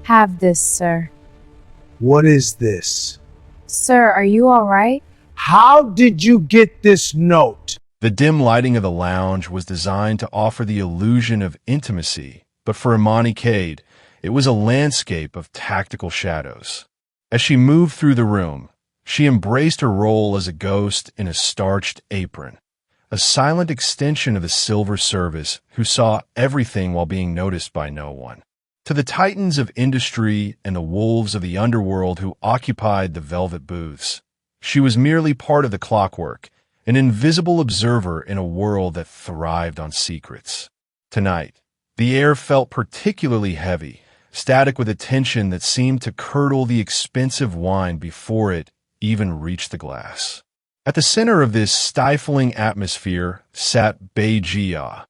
Have this, sir. What is this? Sir, are you all right? How did you get this note? The dim lighting of the lounge was designed to offer the illusion of intimacy, but for Imani Cade, it was a landscape of tactical shadows. As she moved through the room, she embraced her role as a ghost in a starched apron, a silent extension of the silver service who saw everything while being noticed by no one. To the titans of industry and the wolves of the underworld who occupied the velvet booths, she was merely part of the clockwork, an invisible observer in a world that thrived on secrets. Tonight, the air felt particularly heavy, static with a tension that seemed to curdle the expensive wine before it even reached the glass. At the center of this stifling atmosphere sat Beijia,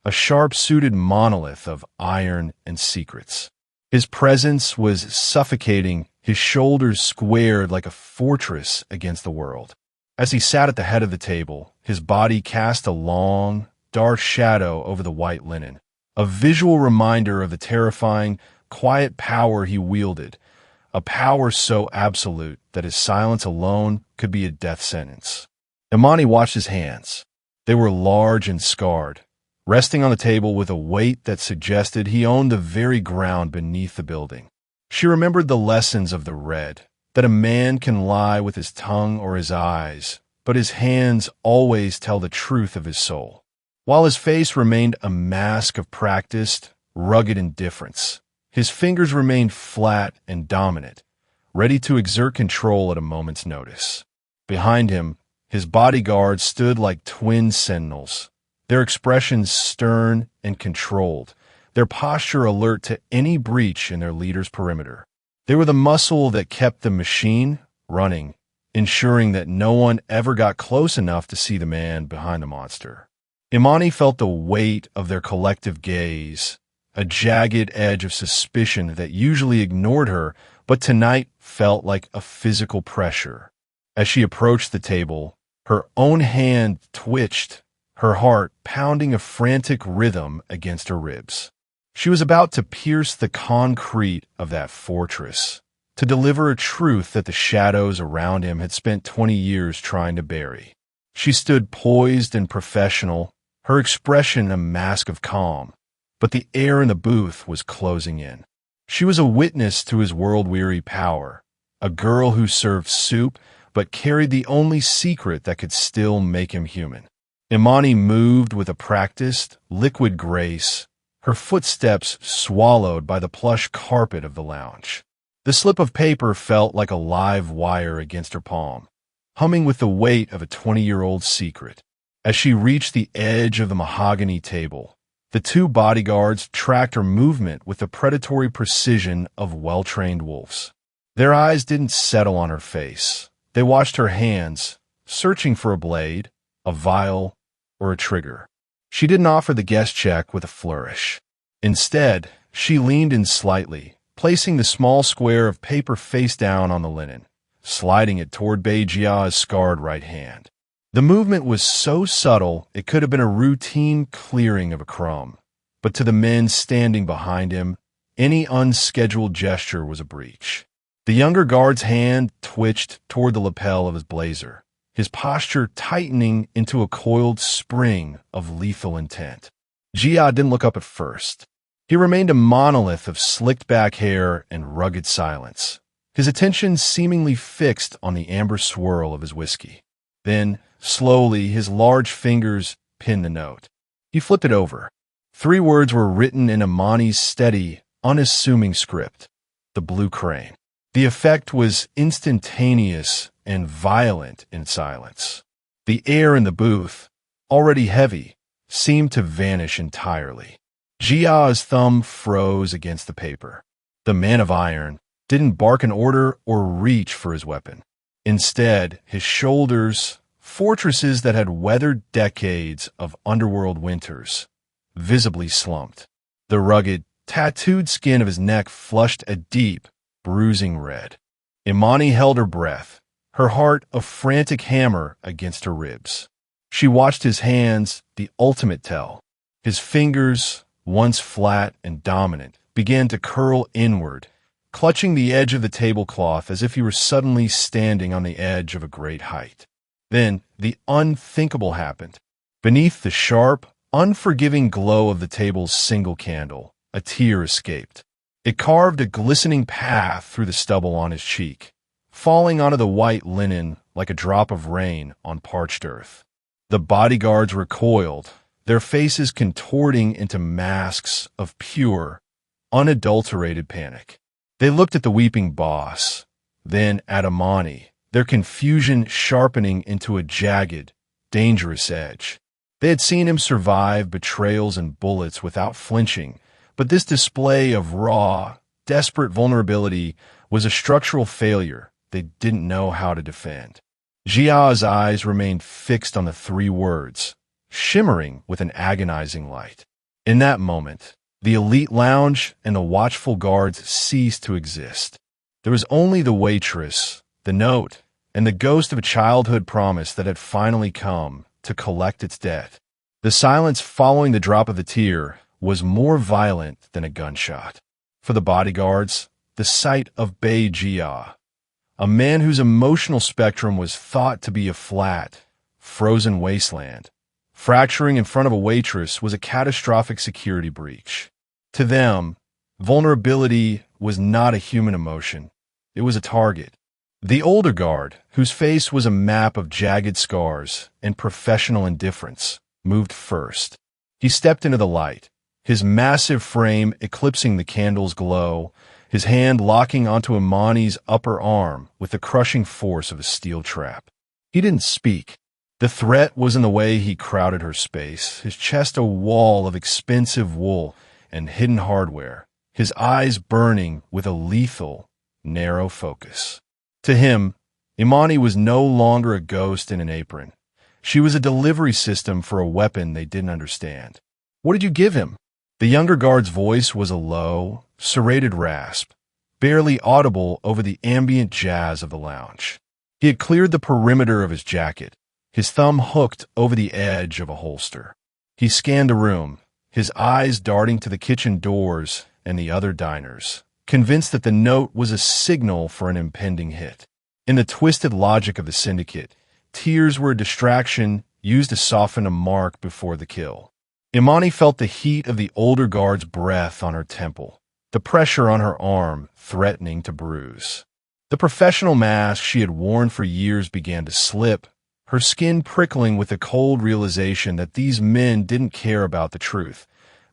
a sharp-suited monolith of iron and secrets. His presence was suffocating, his shoulders squared like a fortress against the world. As he sat at the head of the table, his body cast a long, dark shadow over the white linen, a visual reminder of the terrifying, quiet power he wielded, a power so absolute that his silence alone could be a death sentence. Imani watched his hands. They were large and scarred, resting on the table with a weight that suggested he owned the very ground beneath the building. She remembered the lessons of the red, that a man can lie with his tongue or his eyes, but his hands always tell the truth of his soul. While his face remained a mask of practiced, rugged indifference, his fingers remained flat and dominant, ready to exert control at a moment's notice. Behind him, his bodyguards stood like twin sentinels, their expressions stern and controlled, their posture alert to any breach in their leader's perimeter. They were the muscle that kept the machine running, ensuring that no one ever got close enough to see the man behind the monster. Imani felt the weight of their collective gaze, a jagged edge of suspicion that usually ignored her, but tonight felt like a physical pressure. As she approached the table, her own hand twitched, her heart pounding a frantic rhythm against her ribs. She was about to pierce the concrete of that fortress, to deliver a truth that the shadows around him had spent 20 years trying to bury. She stood poised and professional, her expression a mask of calm, but the air in the booth was closing in. She was a witness to his world-weary power, a girl who served soup but carried the only secret that could still make him human. Imani moved with a practiced, liquid grace, her footsteps swallowed by the plush carpet of the lounge. The slip of paper felt like a live wire against her palm, humming with the weight of a 20-year-old secret. As she reached the edge of the mahogany table, the two bodyguards tracked her movement with the predatory precision of well-trained wolves. Their eyes didn't settle on her face. They watched her hands, searching for a blade, a vial, or a trigger. She didn't offer the guest check with a flourish. Instead, she leaned in slightly, placing the small square of paper face down on the linen, sliding it toward Beijia's scarred right hand. The movement was so subtle it could have been a routine clearing of a crumb, but to the men standing behind him, any unscheduled gesture was a breach. The younger guard's hand twitched toward the lapel of his blazer, his posture tightening into a coiled spring of lethal intent. Jia didn't look up at first. He remained a monolith of slicked-back hair and rugged silence, his attention seemingly fixed on the amber swirl of his whiskey. Then, slowly, his large fingers pinned the note. He flipped it over. 3 words were written in Imani's steady, unassuming script: the Blue Crane. The effect was instantaneous and violent in silence. The air in the booth, already heavy, seemed to vanish entirely. Jia's thumb froze against the paper. The man of iron didn't bark an order or reach for his weapon. Instead, his shoulders, fortresses that had weathered decades of underworld winters, visibly slumped. The rugged, tattooed skin of his neck flushed a deep, bruising red. Imani held her breath, her heart a frantic hammer against her ribs. She watched his hands, the ultimate tell. His fingers, once flat and dominant, began to curl inward, clutching the edge of the tablecloth as if he were suddenly standing on the edge of a great height. Then, the unthinkable happened. Beneath the sharp, unforgiving glow of the table's single candle, a tear escaped. It carved a glistening path through the stubble on his cheek, falling onto the white linen like a drop of rain on parched earth. The bodyguards recoiled, their faces contorting into masks of pure, unadulterated panic. They looked at the weeping boss, then at Imani, their confusion sharpening into a jagged, dangerous edge. They had seen him survive betrayals and bullets without flinching, but this display of raw, desperate vulnerability was a structural failure they didn't know how to defend. Jia's eyes remained fixed on the three words, shimmering with an agonizing light. In that moment, the elite lounge and the watchful guards ceased to exist. There was only the waitress, the note, and the ghost of a childhood promise that had finally come to collect its debt. The silence following the drop of the tear was more violent than a gunshot. For the bodyguards, the sight of Bei Jia, a man whose emotional spectrum was thought to be a flat, frozen wasteland, fracturing in front of a waitress was a catastrophic security breach. To them, vulnerability was not a human emotion. It was a target. The older guard, whose face was a map of jagged scars and professional indifference, moved first. He stepped into the light, his massive frame eclipsing the candle's glow, his hand locking onto Imani's upper arm with the crushing force of a steel trap. He didn't speak. The threat was in the way he crowded her space, his chest a wall of expensive wool and hidden hardware, his eyes burning with a lethal, narrow focus. To him, Imani was no longer a ghost in an apron. She was a delivery system for a weapon they didn't understand. What did you give him? The younger guard's voice was a low, serrated rasp, barely audible over the ambient jazz of the lounge. He had cleared the perimeter of his jacket, his thumb hooked over the edge of a holster. He scanned the room, his eyes darting to the kitchen doors and the other diners, convinced that the note was a signal for an impending hit. In the twisted logic of the syndicate, tears were a distraction used to soften a mark before the kill. Imani felt the heat of the older guard's breath on her temple, the pressure on her arm threatening to bruise. The professional mask she had worn for years began to slip, her skin prickling with the cold realization that these men didn't care about the truth.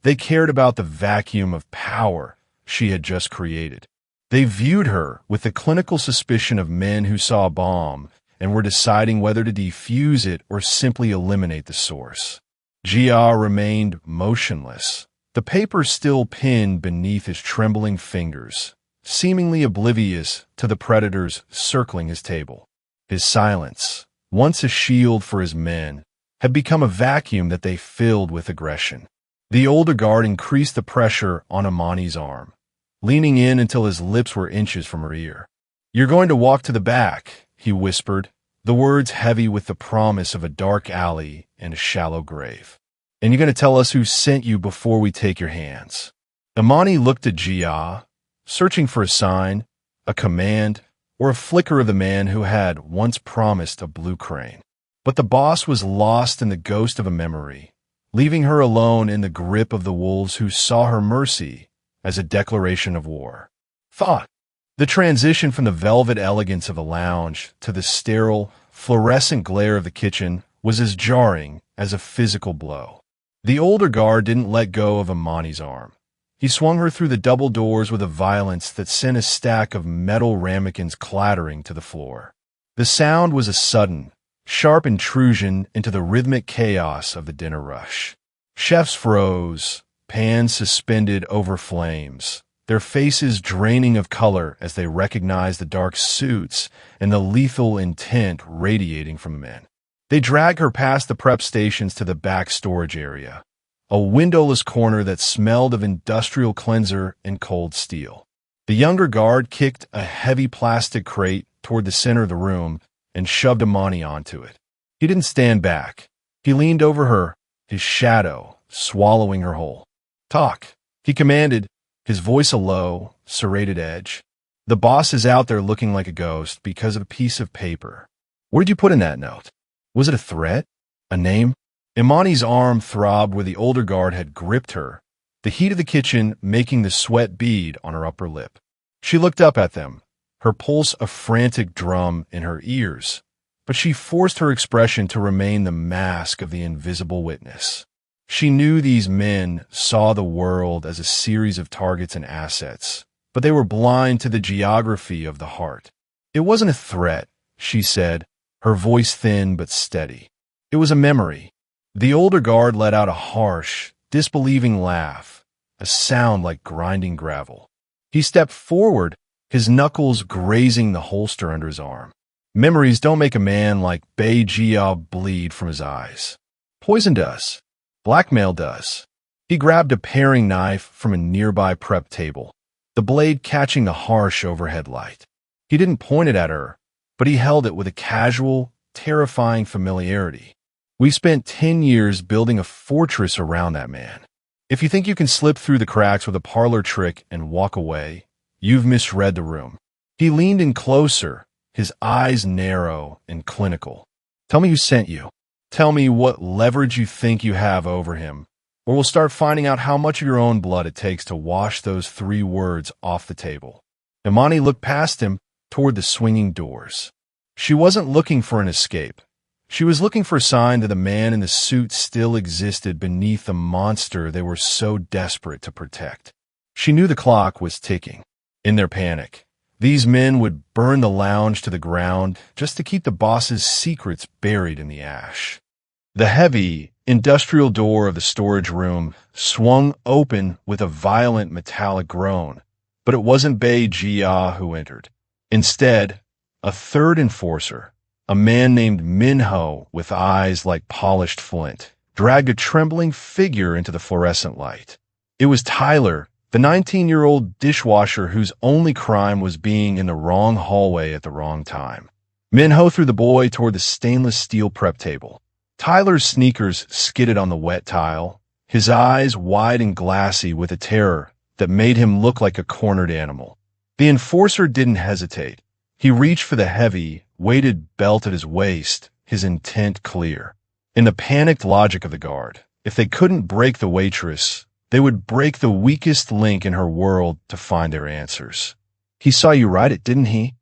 They cared about the vacuum of power she had just created. They viewed her with the clinical suspicion of men who saw a bomb and were deciding whether to defuse it or simply eliminate the source. Jia remained motionless, the paper still pinned beneath his trembling fingers, seemingly oblivious to the predators circling his table. His silence, once a shield for his men, had become a vacuum that they filled with aggression. The older guard increased the pressure on Imani's arm, leaning in until his lips were inches from her ear. "You're going to walk to the back," he whispered, the words heavy with the promise of a dark alley and a shallow grave. "And you're going to tell us who sent you before we take your hands." Imani looked at Jia, searching for a sign, a command, or a flicker of the man who had once promised a blue crane. But the boss was lost in the ghost of a memory, leaving her alone in the grip of the wolves who saw her mercy as a declaration of war. Thought. The transition from the velvet elegance of the lounge to the sterile, fluorescent glare of the kitchen was as jarring as a physical blow. The older guard didn't let go of Imani's arm. He swung her through the double doors with a violence that sent a stack of metal ramekins clattering to the floor. The sound was a sudden, sharp intrusion into the rhythmic chaos of the dinner rush. Chefs froze, pans suspended over flames, their faces draining of color as they recognized the dark suits and the lethal intent radiating from the men. They dragged her past the prep stations to the back storage area, a windowless corner that smelled of industrial cleanser and cold steel. The younger guard kicked a heavy plastic crate toward the center of the room and shoved Imani onto it. He didn't stand back. He leaned over her, his shadow swallowing her whole. "Talk," he commanded, his voice a low, serrated edge. The boss is out there looking like a ghost because of a piece of paper. What did you put in that note? Was it a threat? A name? Imani's arm throbbed where the older guard had gripped her, the heat of the kitchen making the sweat bead on her upper lip. She looked up at them, her pulse a frantic drum in her ears, but she forced her expression to remain the mask of the invisible witness. She knew these men saw the world as a series of targets and assets, but they were blind to the geography of the heart. It wasn't a threat, she said, her voice thin but steady. It was a memory. The older guard let out a harsh, disbelieving laugh, a sound like grinding gravel. He stepped forward, his knuckles grazing the holster under his arm. Memories don't make a man like Bei Jia bleed from his eyes. Poison does. Blackmail does. He grabbed a paring knife from a nearby prep table, the blade catching the harsh overhead light. He didn't point it at her, but he held it with a casual, terrifying familiarity. We spent 10 years building a fortress around that man. If you think you can slip through the cracks with a parlor trick and walk away, you've misread the room. He leaned in closer, his eyes narrow and clinical. Tell me who sent you. Tell me what leverage you think you have over him, or we'll start finding out how much of your own blood it takes to wash those 3 words off the table. Imani looked past him toward the swinging doors. She wasn't looking for an escape. She was looking for a sign that the man in the suit still existed beneath the monster they were so desperate to protect. She knew the clock was ticking. In their panic, these men would burn the lounge to the ground just to keep the boss's secrets buried in the ash. The heavy, industrial door of the storage room swung open with a violent metallic groan, but it wasn't Bei Jia who entered. Instead, a third enforcer, a man named Minho with eyes like polished flint, dragged a trembling figure into the fluorescent light. It was Tyler, the 19-year-old dishwasher whose only crime was being in the wrong hallway at the wrong time. Minho threw the boy toward the stainless steel prep table. Tyler's sneakers skidded on the wet tile, his eyes wide and glassy with a terror that made him look like a cornered animal. The enforcer didn't hesitate. He reached for the heavy, weighted belt at his waist, his intent clear. In the panicked logic of the guard, if they couldn't break the waitress, they would break the weakest link in her world to find their answers. He saw you write it, didn't he?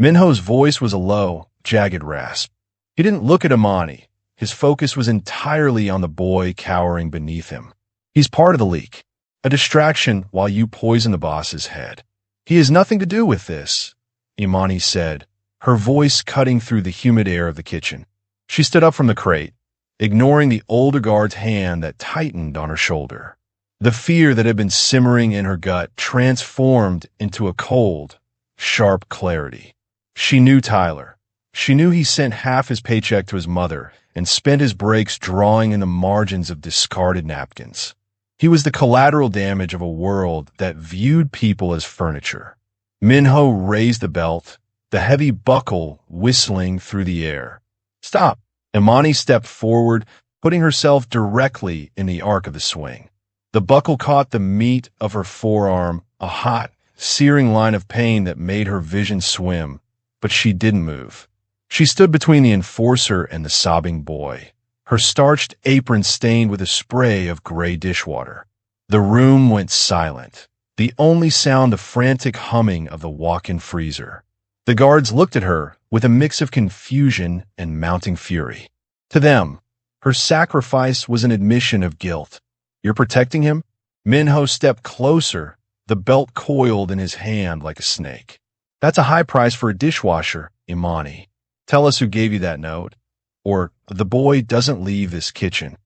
Minho's voice was a low, jagged rasp. He didn't look at Imani. His focus was entirely on the boy cowering beneath him. He's part of the leak, a distraction while you poison the boss's head. He has nothing to do with this, Imani said, her voice cutting through the humid air of the kitchen. She stood up from the crate, ignoring the older guard's hand that tightened on her shoulder. The fear that had been simmering in her gut transformed into a cold, sharp clarity. She knew Tyler. She knew he sent half his paycheck to his mother and spent his breaks drawing in the margins of discarded napkins. He was the collateral damage of a world that viewed people as furniture. Minho raised the belt, the heavy buckle whistling through the air. Stop! Imani stepped forward, putting herself directly in the arc of the swing. The buckle caught the meat of her forearm, a hot, searing line of pain that made her vision swim, but she didn't move. She stood between the enforcer and the sobbing boy, her starched apron stained with a spray of gray dishwater. The room went silent, the only sound the frantic humming of the walk-in freezer. The guards looked at her with a mix of confusion and mounting fury. To them, her sacrifice was an admission of guilt. You're protecting him? Minho stepped closer, the belt coiled in his hand like a snake. That's a high price for a dishwasher, Imani. Tell us who gave you that note, or the boy doesn't leave this kitchen.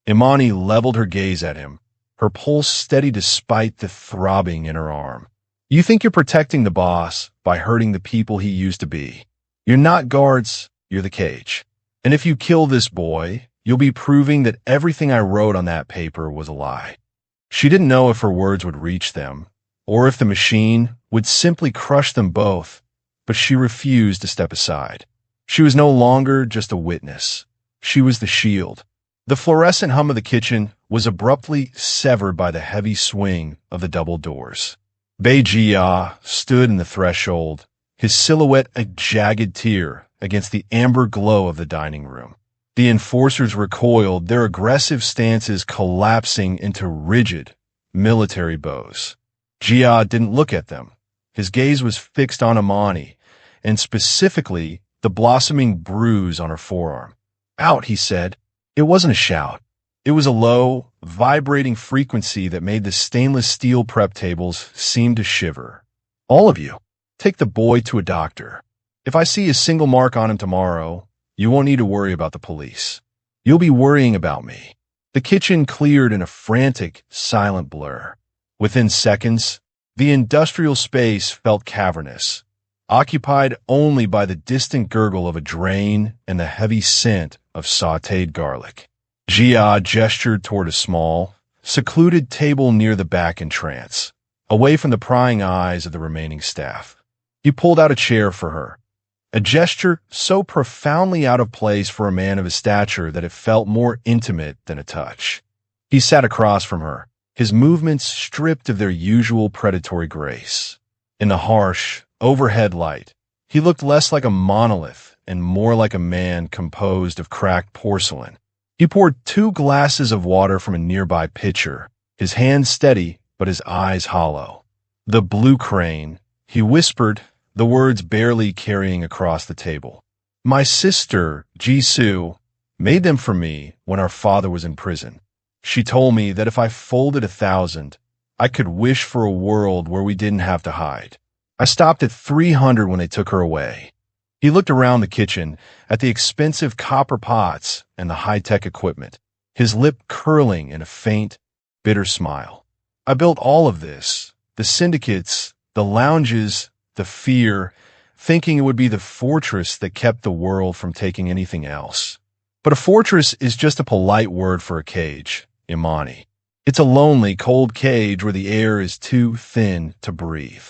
Imani leveled her gaze at him, her pulse steady despite the throbbing in her arm. You think you're protecting the boss by hurting the people he used to be. You're not guards, you're the cage. And if you kill this boy, you'll be proving that everything I wrote on that paper was a lie. She didn't know if her words would reach them, or if the machine would simply crush them both, but she refused to step aside. She was no longer just a witness. She was the shield. The fluorescent hum of the kitchen was abruptly severed by the heavy swing of the double doors. Beijia stood in the threshold, his silhouette a jagged tear against the amber glow of the dining room. The enforcers recoiled, their aggressive stances collapsing into rigid, military bows. Jia didn't look at them. His gaze was fixed on Imani, and specifically the blossoming bruise on her forearm. "Out," he said. It wasn't a shout. It was a low, vibrating frequency that made the stainless steel prep tables seem to shiver. "All of you, take the boy to a doctor. If I see a single mark on him tomorrow, you won't need to worry about the police. You'll be worrying about me." The kitchen cleared in a frantic, silent blur. Within seconds, the industrial space felt cavernous, occupied only by the distant gurgle of a drain and the heavy scent of sautéed garlic. Jia gestured toward a small, secluded table near the back entrance, away from the prying eyes of the remaining staff. He pulled out a chair for her, a gesture so profoundly out of place for a man of his stature that it felt more intimate than a touch. He sat across from her, his movements stripped of their usual predatory grace. In the harsh, overhead light, he looked less like a monolith and more like a man composed of cracked porcelain. He poured 2 glasses of water from a nearby pitcher, his hands steady but his eyes hollow. "The blue crane," he whispered, the words barely carrying across the table. "My sister, Jisoo, made them for me when our father was in prison. She told me that if I folded 1,000, I could wish for a world where we didn't have to hide. I stopped at 300 when they took her away." He looked around the kitchen at the expensive copper pots and the high-tech equipment, his lip curling in a faint, bitter smile. "I built all of this, the syndicates, the lounges, the fear, thinking it would be the fortress that kept the world from taking anything else. But a fortress is just a polite word for a cage, Imani. It's a lonely, cold cage where the air is too thin to breathe."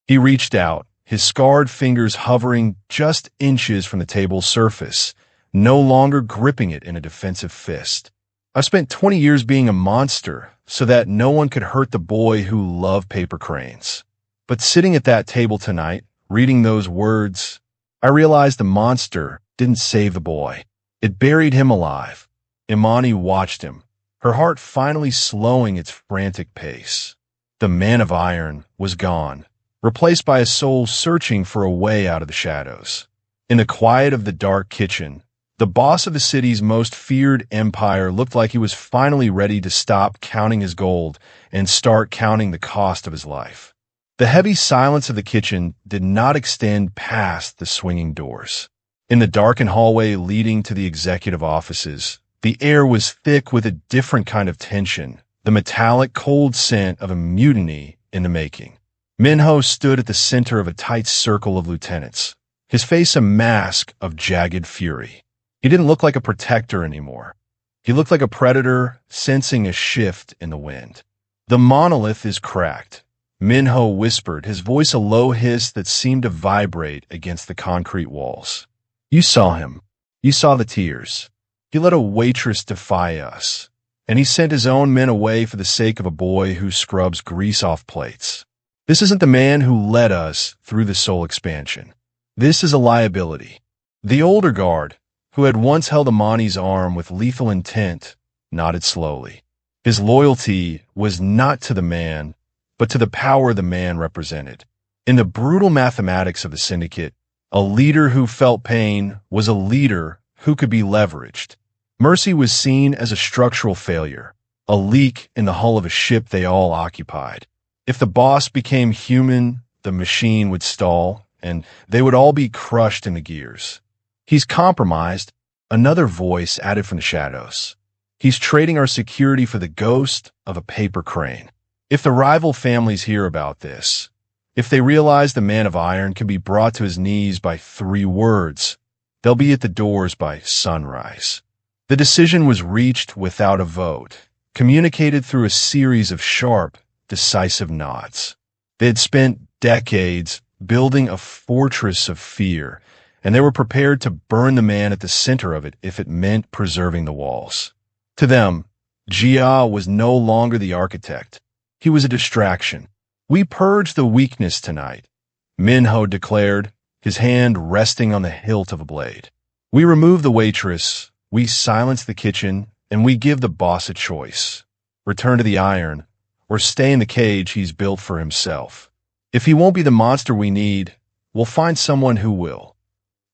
He reached out, his scarred fingers hovering just inches from the table's surface, no longer gripping it in a defensive fist. "I've spent 20 years being a monster so that no one could hurt the boy who loved paper cranes. But sitting at that table tonight, reading those words, I realized the monster didn't save the boy. It buried him alive." Imani watched him, her heart finally slowing its frantic pace. The man of iron was gone, replaced by a soul searching for a way out of the shadows. In the quiet of the dark kitchen, the boss of the city's most feared empire looked like he was finally ready to stop counting his gold and start counting the cost of his life. The heavy silence of the kitchen did not extend past the swinging doors. In the darkened hallway leading to the executive offices, the air was thick with a different kind of tension, the metallic, cold scent of a mutiny in the making. Minho stood at the center of a tight circle of lieutenants, his face a mask of jagged fury. He didn't look like a protector anymore. He looked like a predator sensing a shift in the wind. "The monolith is cracked," Minho whispered, his voice a low hiss that seemed to vibrate against the concrete walls. "You saw him. You saw the tears. He let a waitress defy us, and he sent his own men away for the sake of a boy who scrubs grease off plates. This isn't the man who led us through the soul expansion. This is a liability." The older guard, who had once held Imani's arm with lethal intent, nodded slowly. His loyalty was not to the man, but to the power the man represented. In the brutal mathematics of the syndicate, a leader who felt pain was a leader who could be leveraged. Mercy was seen as a structural failure, a leak in the hull of a ship they all occupied. If the boss became human, the machine would stall, and they would all be crushed in the gears. "He's compromised," another voice added from the shadows. "He's trading our security for the ghost of a paper crane. If the rival families hear about this, if they realize the man of iron can be brought to his knees by 3 words, they'll be at the doors by sunrise." The decision was reached without a vote, communicated through a series of sharp, decisive nods. They had spent decades building a fortress of fear, and they were prepared to burn the man at the center of it if it meant preserving the walls. To them, Jia was no longer the architect. He was a distraction, We purge the weakness tonight, Minho declared, his hand resting on the hilt of a blade. We remove the waitress, we silence the kitchen, and we give the boss a choice. Return to the iron, or stay in the cage he's built for himself. If he won't be the monster we need, we'll find someone who will.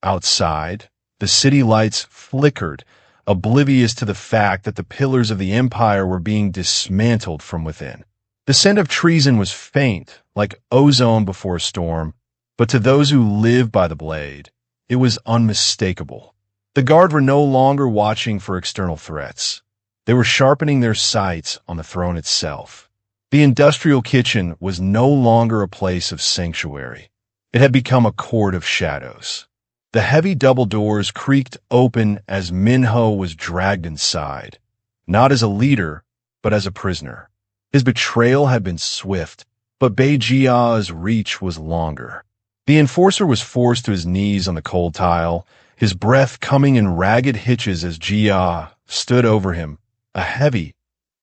Outside, the city lights flickered, oblivious to the fact that the pillars of the empire were being dismantled from within. The scent of treason was faint, like ozone before a storm, but to those who live by the blade, it was unmistakable. The guard were no longer watching for external threats. They were sharpening their sights on the throne itself. The industrial kitchen was no longer a place of sanctuary. It had become a court of shadows. The heavy double doors creaked open as Minho was dragged inside, not as a leader, but as a prisoner. His betrayal had been swift, but Beijia's reach was longer. The enforcer was forced to his knees on the cold tile, his breath coming in ragged hitches as Jia stood over him, a heavy,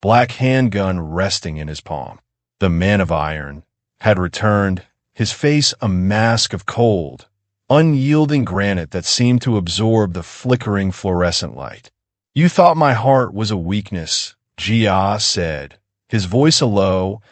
black handgun resting in his palm. The man of iron had returned, his face a mask of cold, unyielding granite that seemed to absorb the flickering fluorescent light. You thought my heart was a weakness, Jia said, his voice a low,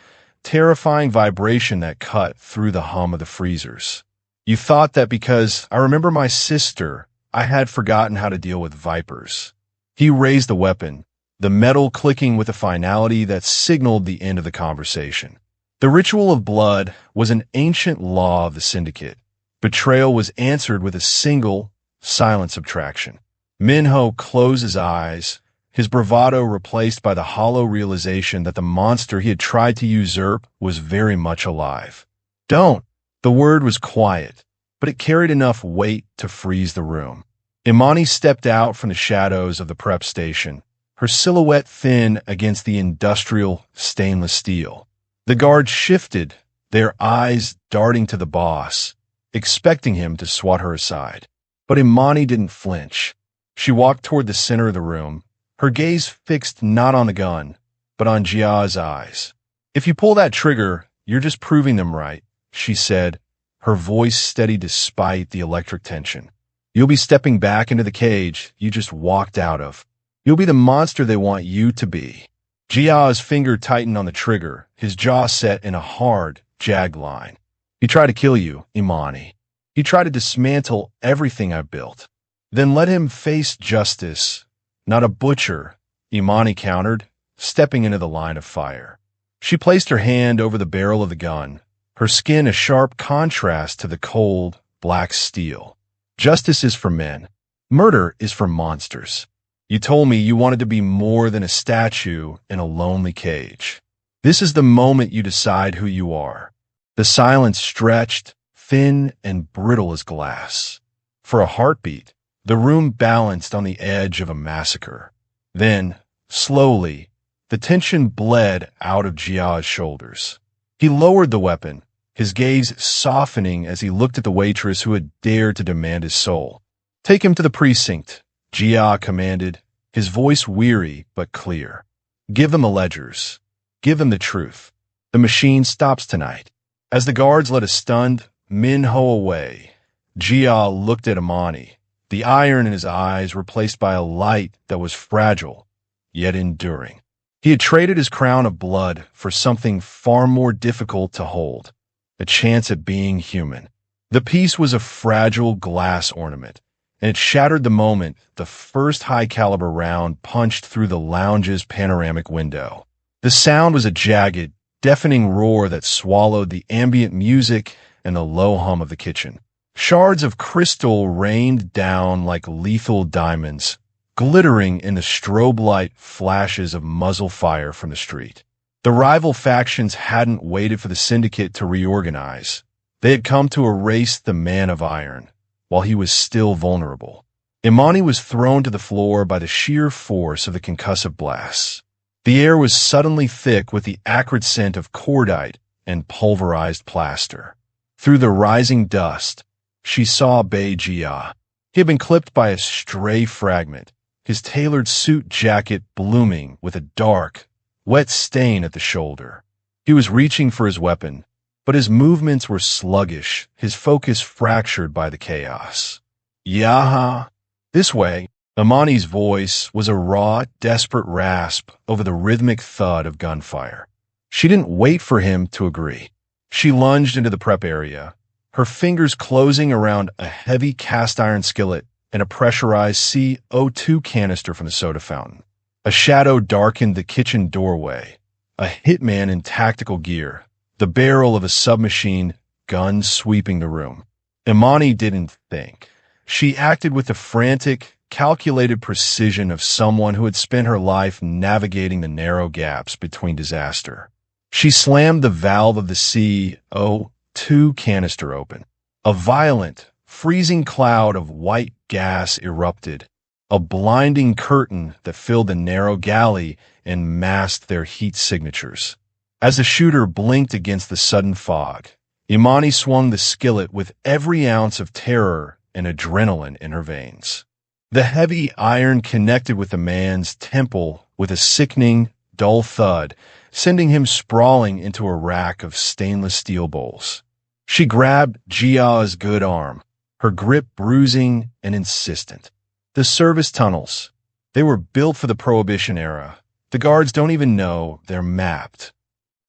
terrifying vibration that cut through the hum of the freezers. You thought that because I remember my sister, I had forgotten how to deal with vipers. He raised the weapon, the metal clicking with a finality that signaled the end of the conversation. The ritual of blood was an ancient law of the syndicate. Betrayal was answered with a single, silent subtraction. Minho closed his eyes, his bravado replaced by the hollow realization that the monster he had tried to usurp was very much alive. Don't! The word was quiet, but it carried enough weight to freeze the room. Imani stepped out from the shadows of the prep station, her silhouette thin against the industrial stainless steel. The guards shifted, their eyes darting to the boss, expecting him to swat her aside. But Imani didn't flinch. She walked toward the center of the room, her gaze fixed not on the gun, but on Jia's eyes. If you pull that trigger, you're just proving them right, she said, her voice steady despite the electric tension. You'll be stepping back into the cage you just walked out of. You'll be the monster they want you to be. Jia's finger tightened on the trigger, his jaw set in a hard, jagged line. He tried to kill you, Imani. He tried to dismantle everything I built. Then let him face justice. Not a butcher, Imani countered, stepping into the line of fire. She placed her hand over the barrel of the gun, her skin a sharp contrast to the cold, black steel. Justice is for men. Murder is for monsters. You told me you wanted to be more than a statue in a lonely cage. This is the moment you decide who you are. The silence stretched, thin and brittle as glass. For a heartbeat, the room balanced on the edge of a massacre. Then, slowly, the tension bled out of Jia's shoulders. He lowered the weapon, his gaze softening as he looked at the waitress who had dared to demand his soul. Take him to the precinct, Jia commanded, his voice weary but clear. Give them the ledgers. Give them the truth. The machine stops tonight. As the guards led a stunned Minho away, Jia looked at Imani, the iron in his eyes replaced by a light that was fragile, yet enduring. He had traded his crown of blood for something far more difficult to hold, a chance at being human. The piece was a fragile glass ornament, and it shattered the moment the first high-caliber round punched through the lounge's panoramic window. The sound was a jagged, deafening roar that swallowed the ambient music and the low hum of the kitchen. Shards of crystal rained down like lethal diamonds, glittering in the strobe light flashes of muzzle fire from the street. The rival factions hadn't waited for the syndicate to reorganize. They had come to erase the man of iron, while he was still vulnerable. Imani was thrown to the floor by the sheer force of the concussive blasts. The air was suddenly thick with the acrid scent of cordite and pulverized plaster. Through the rising dust, she saw Beijia. He had been clipped by a stray fragment, his tailored suit jacket blooming with a dark, wet stain at the shoulder. He was reaching for his weapon, but his movements were sluggish, his focus fractured by the chaos. Yaha! This way. Imani's voice was a raw, desperate rasp over the rhythmic thud of gunfire. She didn't wait for him to agree. She lunged into the prep area, her fingers closing around a heavy cast-iron skillet and a pressurized CO2 canister from the soda fountain. A shadow darkened the kitchen doorway, a hitman in tactical gear, the barrel of a submachine gun sweeping the room. Imani didn't think. She acted with the frantic, calculated precision of someone who had spent her life navigating the narrow gaps between disaster. She slammed the valve of the CO2 canister open. A violent, freezing cloud of white gas erupted, a blinding curtain that filled the narrow galley and masked their heat signatures. As the shooter blinked against the sudden fog, Imani swung the skillet with every ounce of terror and adrenaline in her veins. The heavy iron connected with the man's temple with a sickening, dull thud, sending him sprawling into a rack of stainless steel bowls. She grabbed Jia's good arm, her grip bruising and insistent. The service tunnels. They were built for the Prohibition era. The guards don't even know they're mapped.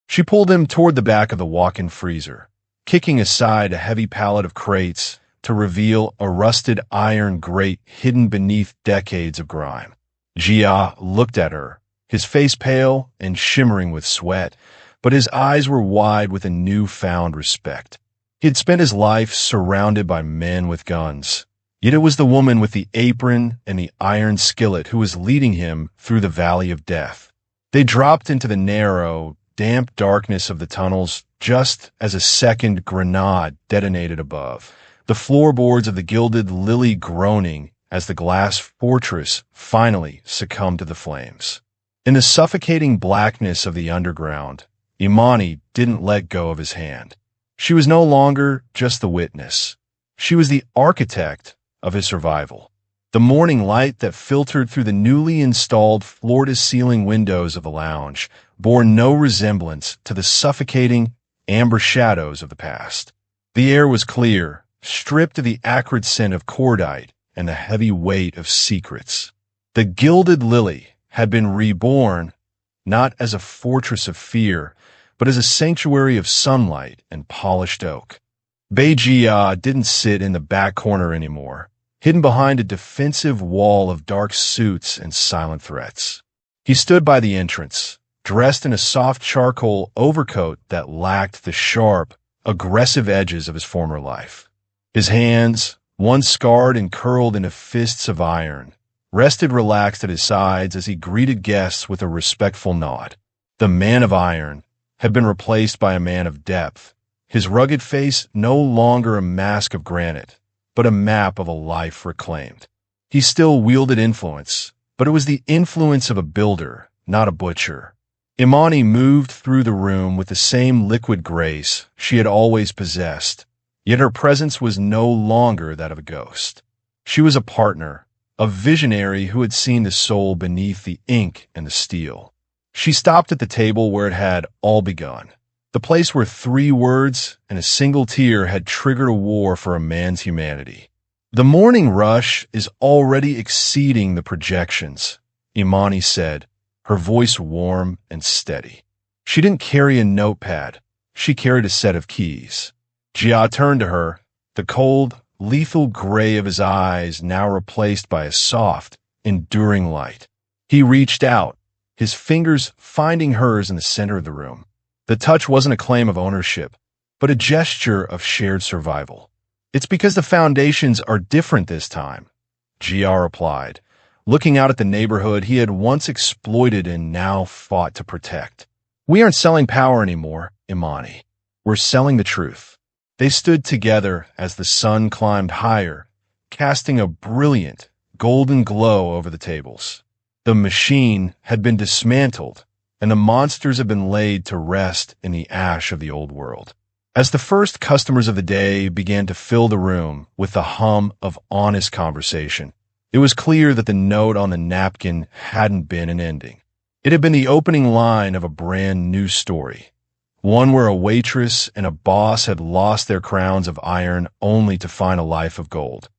She pulled him toward the back of the walk-in freezer, kicking aside a heavy pallet of crates to reveal a rusted iron grate hidden beneath decades of grime. Jia looked at her, his face pale and shimmering with sweat, but his eyes were wide with a newfound respect. He had spent his life surrounded by men with guns, yet it was the woman with the apron and the iron skillet who was leading him through the valley of death. They dropped into the narrow, damp darkness of the tunnels just as a second grenade detonated above, the floorboards of the gilded lily groaning as the glass fortress finally succumbed to the flames. In the suffocating blackness of the underground, Imani didn't let go of his hand. She was no longer just the witness. She was the architect of his survival. The morning light that filtered through the newly installed floor-to-ceiling windows of the lounge bore no resemblance to the suffocating amber shadows of the past. The air was clear, stripped of the acrid scent of cordite and the heavy weight of secrets. The gilded lily had been reborn, not as a fortress of fear, but as a sanctuary of sunlight and polished oak. Beijia didn't sit in the back corner anymore, hidden behind a defensive wall of dark suits and silent threats. He stood by the entrance, dressed in a soft charcoal overcoat that lacked the sharp, aggressive edges of his former life. His hands, once scarred and curled into fists of iron, rested relaxed at his sides as he greeted guests with a respectful nod. The man of iron had been replaced by a man of depth, his rugged face no longer a mask of granite, but a map of a life reclaimed. He still wielded influence, but it was the influence of a builder, not a butcher. Imani moved through the room with the same liquid grace she had always possessed, yet her presence was no longer that of a ghost. She was a partner, a visionary who had seen the soul beneath the ink and the steel. She stopped at the table where it had all begun, the place where 3 words and a single tear had triggered a war for a man's humanity. The morning rush is already exceeding the projections, Imani said, her voice warm and steady. She didn't carry a notepad. She carried a set of keys. Jia turned to her, the cold, lethal gray of his eyes now replaced by a soft, enduring light. He reached out, his fingers finding hers in the center of the room. The touch wasn't a claim of ownership, but a gesture of shared survival. It's because the foundations are different this time, Jia replied, looking out at the neighborhood he had once exploited and now fought to protect. We aren't selling power anymore, Imani. We're selling the truth. They stood together as the sun climbed higher, casting a brilliant, golden glow over the tables. The machine had been dismantled, and the monsters had been laid to rest in the ash of the old world. As the first customers of the day began to fill the room with the hum of honest conversation, it was clear that the note on the napkin hadn't been an ending. It had been the opening line of a brand new story, one where a waitress and a boss had lost their crowns of iron only to find a life of gold.